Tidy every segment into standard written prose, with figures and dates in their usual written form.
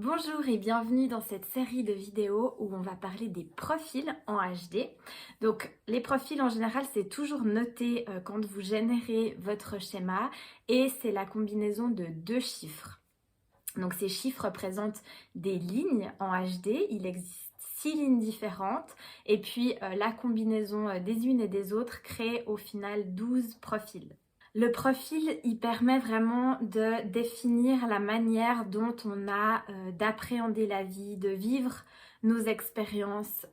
Bonjour et bienvenue dans cette série de vidéos où on va parler des profils en HD. Donc les profils en général c'est toujours noté quand vous générez votre schéma et c'est la combinaison de deux chiffres. Donc ces chiffres représentent des lignes en HD, il existe 6 lignes différentes et puis la combinaison des unes et des autres crée au final 12 profils. Le profil, il permet vraiment de définir la manière dont on a d'appréhender la vie, de vivre nos expériences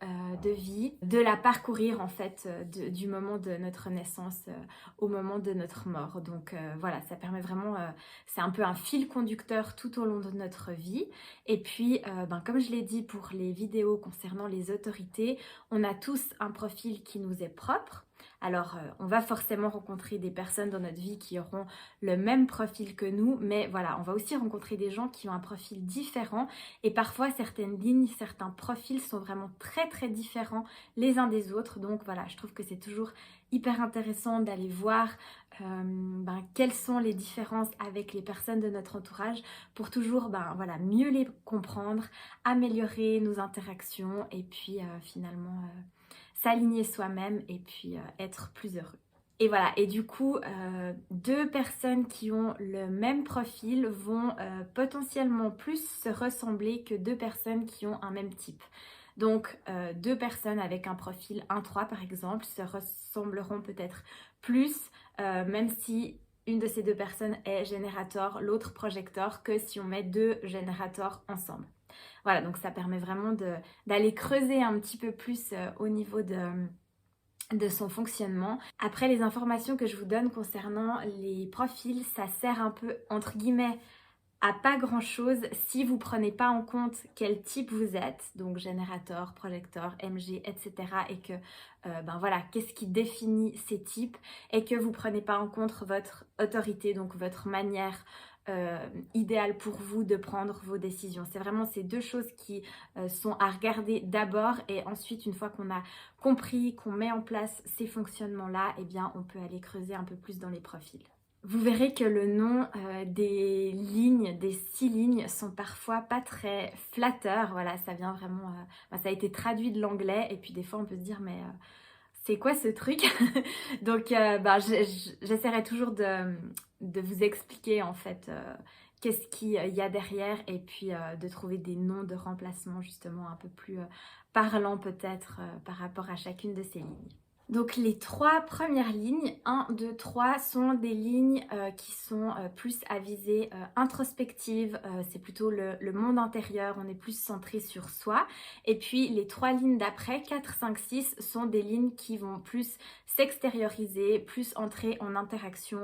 de vie, de la parcourir en fait du moment de notre naissance au moment de notre mort. Donc voilà, ça permet vraiment, c'est un peu un fil conducteur tout au long de notre vie. Et puis, comme je l'ai dit pour les vidéos concernant les autorités, on a tous un profil qui nous est propre. Alors, on va forcément rencontrer des personnes dans notre vie qui auront le même profil que nous, mais voilà, on va aussi rencontrer des gens qui ont un profil différent et parfois certaines lignes, certains profils sont vraiment très différents les uns des autres. Donc voilà, je trouve que c'est toujours hyper intéressant d'aller voir quelles sont les différences avec les personnes de notre entourage pour toujours mieux les comprendre, améliorer nos interactions et puis finalement s'aligner soi-même et puis être plus heureux. Et voilà, et du coup, deux personnes qui ont le même profil vont potentiellement plus se ressembler que deux personnes qui ont un même type. Donc, deux personnes avec un profil 1-3 par exemple se ressembleront peut-être plus, même si une de ces deux personnes est générateur, l'autre projecteur, que si on met deux générateurs ensemble. Voilà, donc ça permet vraiment d'aller creuser un petit peu plus au niveau de son fonctionnement. Après, les informations que je vous donne concernant les profils, ça sert un peu, entre guillemets, à pas grand chose si vous prenez pas en compte quel type vous êtes, donc générateur, projecteur, MG, etc. et que qu'est-ce qui définit ces types et que vous prenez pas en compte votre autorité, donc votre manière idéale pour vous de prendre vos décisions. C'est vraiment ces deux choses qui sont à regarder d'abord et ensuite une fois qu'on a compris, qu'on met en place ces fonctionnements-là, eh bien on peut aller creuser un peu plus dans les profils. Vous verrez que le nom des lignes, des 6 lignes, sont parfois pas très flatteurs. Voilà, ça vient vraiment... ça a été traduit de l'anglais et puis des fois on peut se dire mais c'est quoi ce truc? Donc j'essaierai toujours de vous expliquer en fait qu'est-ce qu'il y a derrière et puis de trouver des noms de remplacement justement un peu plus parlants peut-être par rapport à chacune de ces lignes. Donc les trois premières lignes, 1, 2, 3, sont des lignes qui sont plus à visée introspective, c'est plutôt le monde intérieur, on est plus centré sur soi. Et puis les trois lignes d'après, 4, 5, 6, sont des lignes qui vont plus s'extérioriser, plus entrer en interaction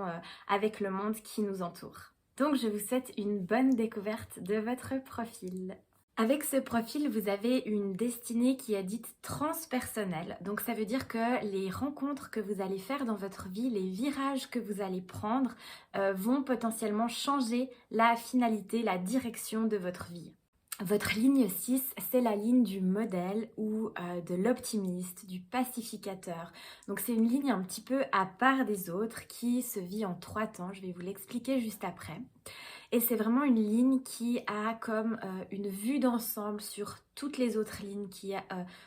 avec le monde qui nous entoure. Donc je vous souhaite une bonne découverte de votre profil. Avec ce profil, vous avez une destinée qui est dite transpersonnelle. Donc ça veut dire que les rencontres que vous allez faire dans votre vie, les virages que vous allez prendre vont potentiellement changer la finalité, la direction de votre vie. Votre ligne 6, c'est la ligne du modèle ou de l'optimiste, du pacificateur. Donc c'est une ligne un petit peu à part des autres qui se vit en 3 temps. Je vais vous l'expliquer juste après. Et c'est vraiment une ligne qui a comme une vue d'ensemble sur toutes les autres lignes, qui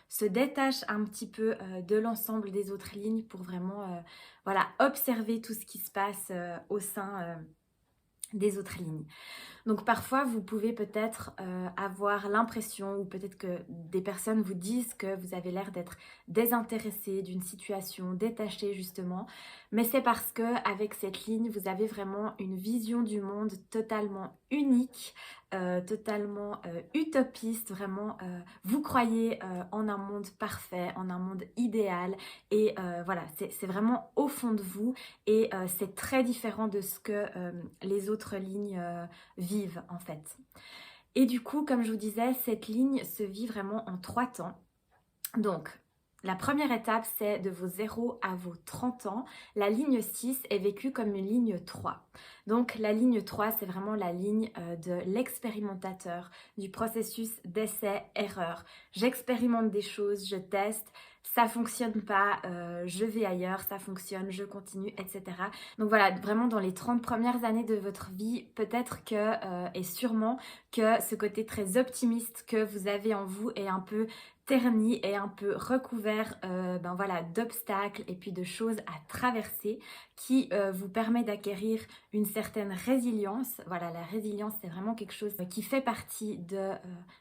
se détache un petit peu de l'ensemble des autres lignes pour vraiment observer tout ce qui se passe au sein des autres lignes. Donc parfois, vous pouvez peut-être avoir l'impression ou peut-être que des personnes vous disent que vous avez l'air d'être désintéressé d'une situation, détaché justement. Mais c'est parce que avec cette ligne, vous avez vraiment une vision du monde totalement unique, totalement utopiste. Vraiment, vous croyez en un monde parfait, en un monde idéal. Et c'est vraiment au fond de vous et c'est très différent de ce que les autres lignes vivent en fait. Et du coup, comme je vous disais, cette ligne se vit vraiment en 3 temps. Donc, la première étape, c'est de vos 0 à vos 30 ans. La ligne 6 est vécue comme une ligne 3. Donc, la ligne 3, c'est vraiment la ligne de l'expérimentateur, du processus d'essai-erreur. J'expérimente des choses, je teste. ça fonctionne pas, je vais ailleurs, ça fonctionne, je continue, etc. Donc voilà, vraiment dans les 30 premières années de votre vie, peut-être que, et sûrement que ce côté très optimiste que vous avez en vous est un peu terni et un peu recouvert ben voilà, d'obstacles et puis de choses à traverser qui vous permet d'acquérir une certaine résilience. Voilà, la résilience, c'est vraiment quelque chose qui fait partie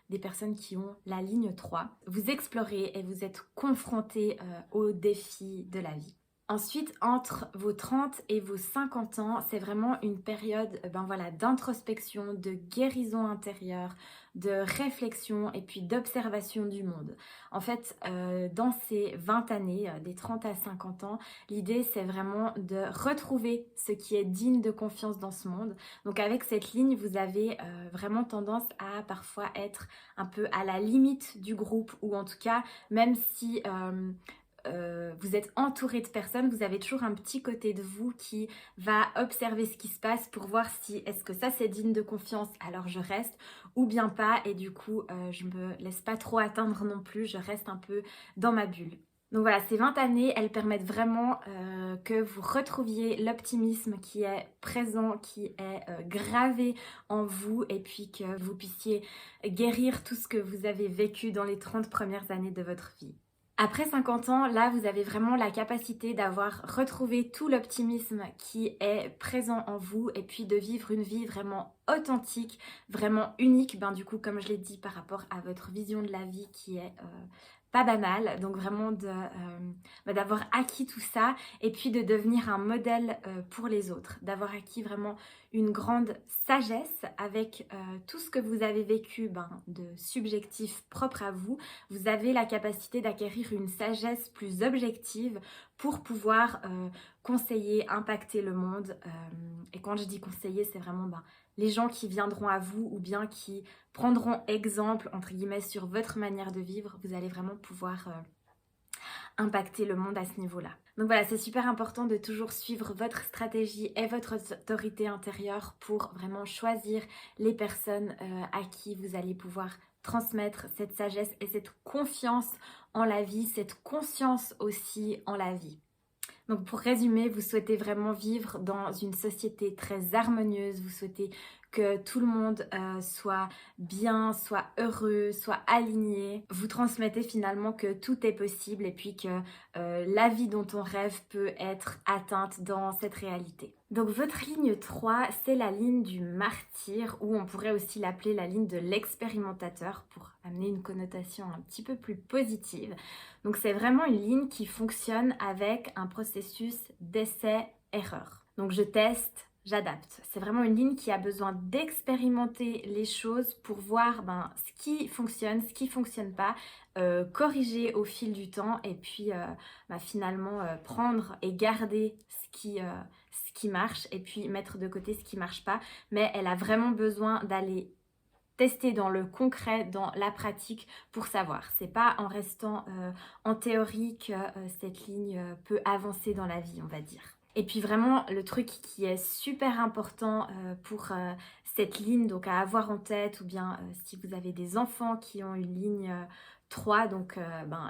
des personnes qui ont la ligne 3. Vous explorez et vous êtes confrontés aux défis de la vie. Ensuite, entre vos 30 et vos 50 ans, c'est vraiment une période ben voilà, d'introspection, de guérison intérieure, de réflexion et puis d'observation du monde. En fait, dans ces 20 années, des 30 à 50 ans, l'idée c'est vraiment de retrouver ce qui est digne de confiance dans ce monde. Donc avec cette ligne, vous avez vraiment tendance à parfois être un peu à la limite du groupe, ou en tout cas, même si vous êtes entouré de personnes, vous avez toujours un petit côté de vous qui va observer ce qui se passe pour voir si est-ce que ça c'est digne de confiance, alors je reste, ou bien pas, et du coup je me laisse pas trop atteindre non plus, je reste un peu dans ma bulle. Donc voilà, ces 20 années, elles permettent vraiment que vous retrouviez l'optimisme qui est présent, qui est gravé en vous, et puis que vous puissiez guérir tout ce que vous avez vécu dans les 30 premières années de votre vie. Après 50 ans, là, vous avez vraiment la capacité d'avoir retrouvé tout l'optimisme qui est présent en vous, et puis de vivre une vie vraiment authentique, vraiment unique, ben du coup, comme je l'ai dit, par rapport à votre vision de la vie qui est pas banale. Donc vraiment d'avoir acquis tout ça, et puis de devenir un modèle pour les autres, d'avoir acquis vraiment une grande sagesse avec tout ce que vous avez vécu de subjectif propre à vous. Vous avez la capacité d'acquérir une sagesse plus objective pour pouvoir conseiller, impacter le monde. Et quand je dis conseiller, c'est vraiment les gens qui viendront à vous, ou bien qui prendront exemple, entre guillemets, sur votre manière de vivre. Vous allez vraiment pouvoir impacter le monde à ce niveau-là. Donc voilà, c'est super important de toujours suivre votre stratégie et votre autorité intérieure pour vraiment choisir les personnes à qui vous allez pouvoir transmettre cette sagesse et cette confiance en la vie, cette conscience aussi en la vie. Donc pour résumer, vous souhaitez vraiment vivre dans une société très harmonieuse, vous souhaitez que tout le monde soit bien, soit heureux, soit aligné. Vous transmettez finalement que tout est possible, et puis que la vie dont on rêve peut être atteinte dans cette réalité. Donc votre ligne 3, c'est la ligne du martyr, ou on pourrait aussi l'appeler la ligne de l'expérimentateur pour amener une connotation un petit peu plus positive. Donc c'est vraiment une ligne qui fonctionne avec un processus d'essai-erreur. Donc je teste, j'adapte. C'est vraiment une ligne qui a besoin d'expérimenter les choses pour voir ce qui fonctionne pas, corriger au fil du temps, et puis finalement prendre et garder ce qui marche, et puis mettre de côté ce qui marche pas. Mais elle a vraiment besoin d'aller tester dans le concret, dans la pratique, pour savoir. C'est pas en restant en théorie que cette ligne peut avancer dans la vie, on va dire. Et puis vraiment, le truc qui est super important pour cette ligne, donc à avoir en tête, ou bien si vous avez des enfants qui ont une ligne 3, donc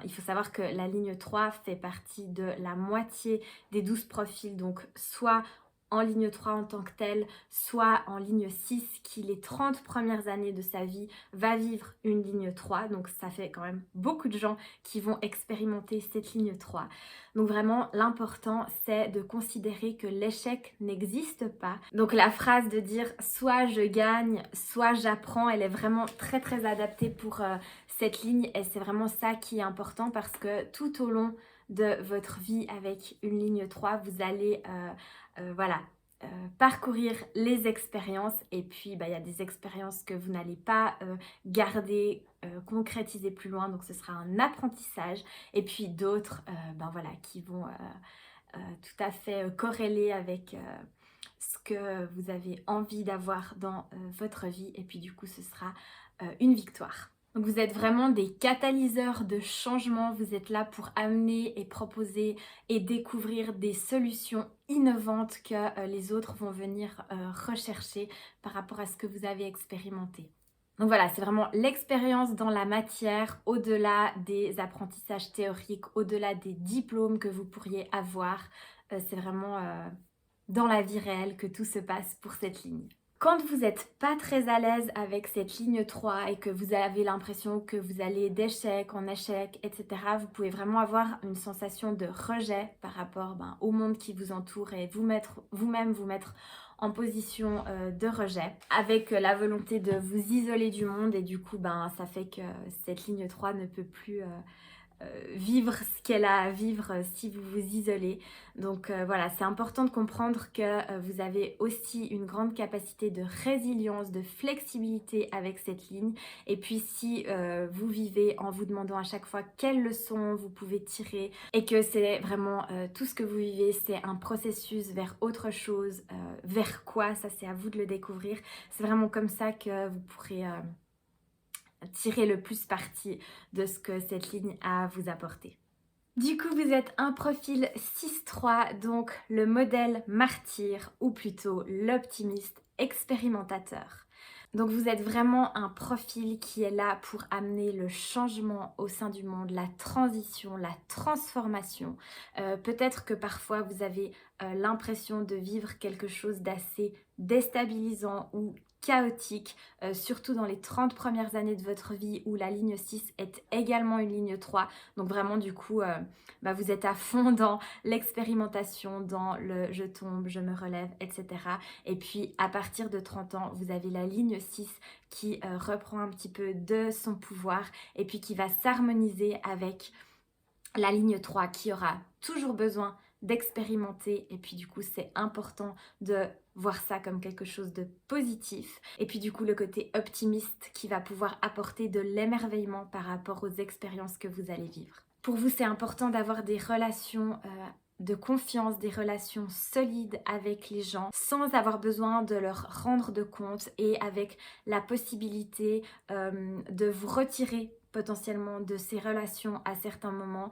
il faut savoir que la ligne 3 fait partie de la moitié des 12 profils, donc soit en ligne 3 en tant que telle, soit en ligne 6 qui les 30 premières années de sa vie va vivre une ligne 3. Donc ça fait quand même beaucoup de gens qui vont expérimenter cette ligne 3. Donc vraiment l'important c'est de considérer que l'échec n'existe pas. Donc la phrase de dire soit je gagne, soit j'apprends, elle est vraiment très très adaptée pour cette ligne, et c'est vraiment ça qui est important, parce que tout au long de votre vie avec une ligne 3, vous allez parcourir les expériences, et puis il y a des expériences que vous n'allez pas garder, concrétiser plus loin, donc ce sera un apprentissage, et puis d'autres qui vont tout à fait corréler avec ce que vous avez envie d'avoir dans votre vie, et puis du coup ce sera une victoire. Donc vous êtes vraiment des catalyseurs de changement, vous êtes là pour amener et proposer et découvrir des solutions innovantes que les autres vont venir rechercher par rapport à ce que vous avez expérimenté. Donc voilà, c'est vraiment l'expérience dans la matière, au-delà des apprentissages théoriques, au-delà des diplômes que vous pourriez avoir. C'est vraiment dans la vie réelle que tout se passe pour cette ligne. Quand vous n'êtes pas très à l'aise avec cette ligne 3 et que vous avez l'impression que vous allez d'échec en échec, etc., vous pouvez vraiment avoir une sensation de rejet par rapport au monde qui vous entoure et vous-même vous mettre en position de rejet avec la volonté de vous isoler du monde et du coup ça fait que cette ligne 3 ne peut plus vivre ce qu'elle a à vivre si vous vous isolez. Donc voilà, c'est important de comprendre que vous avez aussi une grande capacité de résilience, de flexibilité avec cette ligne. Et puis si vous vivez en vous demandant à chaque fois quelles leçons vous pouvez tirer et que c'est vraiment tout ce que vous vivez, c'est un processus vers autre chose, vers quoi, ça c'est à vous de le découvrir. C'est vraiment comme ça que vous pourrez tirer le plus parti de ce que cette ligne a à vous apporter. Du coup, vous êtes un profil 6-3, donc le modèle martyr ou plutôt l'optimiste expérimentateur. Donc vous êtes vraiment un profil qui est là pour amener le changement au sein du monde, la transition, la transformation. Peut-être que parfois vous avez l'impression de vivre quelque chose d'assez déstabilisant ou chaotique, surtout dans les 30 premières années de votre vie où la ligne 6 est également une ligne 3. Donc vraiment du coup, vous êtes à fond dans l'expérimentation, dans le je tombe, je me relève, etc. Et puis à partir de 30 ans, vous avez la ligne 6 qui reprend un petit peu de son pouvoir et puis qui va s'harmoniser avec la ligne 3 qui aura toujours besoin d'expérimenter et puis du coup c'est important de voir ça comme quelque chose de positif et puis du coup le côté optimiste qui va pouvoir apporter de l'émerveillement par rapport aux expériences que vous allez vivre. Pour vous c'est important d'avoir des relations de confiance, des relations solides avec les gens sans avoir besoin de leur rendre de compte et avec la possibilité de vous retirer potentiellement de ces relations à certains moments,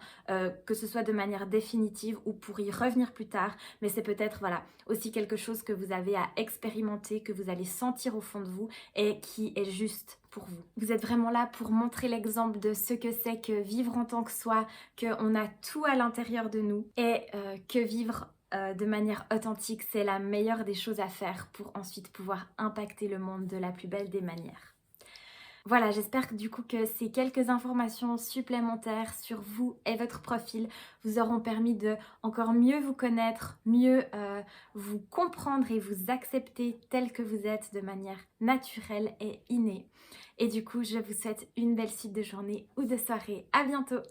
que ce soit de manière définitive ou pour y revenir plus tard, mais c'est peut-être aussi quelque chose que vous avez à expérimenter, que vous allez sentir au fond de vous et qui est juste pour vous. Vous êtes vraiment là pour montrer l'exemple de ce que c'est que vivre en tant que soi, qu'on a tout à l'intérieur de nous et que vivre de manière authentique, c'est la meilleure des choses à faire pour ensuite pouvoir impacter le monde de la plus belle des manières. Voilà, j'espère que du coup que ces quelques informations supplémentaires sur vous et votre profil vous auront permis de encore mieux vous connaître, mieux vous comprendre et vous accepter tel que vous êtes de manière naturelle et innée. Et du coup, je vous souhaite une belle suite de journée ou de soirée. À bientôt!